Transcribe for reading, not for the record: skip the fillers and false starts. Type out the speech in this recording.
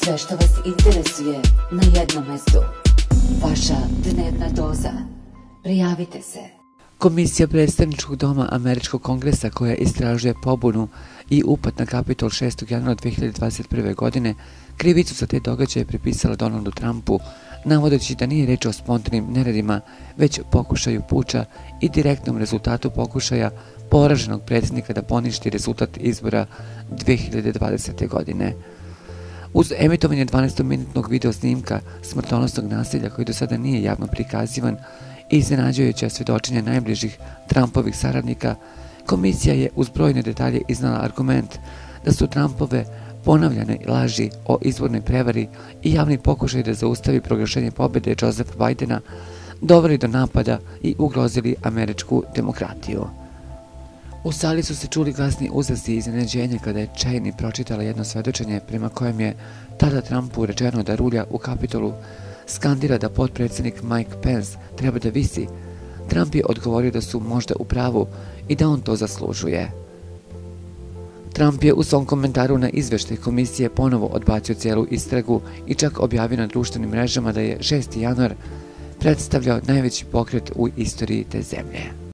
Sve što vas interesuje na jednom mestu. Vaša dnevna doza. Prijavite se. Komisija predstavničkog doma Američkog kongresa koja istražuje pobunu i upad na Kapitol 6. januara 2021. godine krivicu za te događaje pripisala Donaldu Trumpu, navodeći da nije reč o spontanim neredima, već pokušaju puča i direktnom rezultatu pokušaja poraženog predsjednika da poništi rezultat izbora 2020. godine. Uz emitovanje 12-minutnog video snimka smrtonosnog nasilja koji do sada nije javno prikazivan i iznenađujuća svjedočenja najbližih Trumpovih saradnika, komisija je uz brojne detalje iznala argument da su Trumpove ponavljane laži o izbornoj prevari i javni pokušaj da zaustavi proglašenje pobjede Josepha Bidena doveli do napada i ugrozili američku demokratiju. U sali su se čuli glasni uzasi i iznenađenja kada je Cheney pročitala jedno svedočenje prema kojem je tada Trumpu rečeno da rulja u Kapitolu skandira da potpredsjednik Mike Pence treba da visi. Trump je odgovorio da su možda u pravu i da on to zaslužuje. Trump je u svom komentaru na izveštaj komisije ponovo odbacio cijelu istragu i čak objavio na društvenim mrežama da je 6. januar predstavljao najveći pokret u istoriji te zemlje.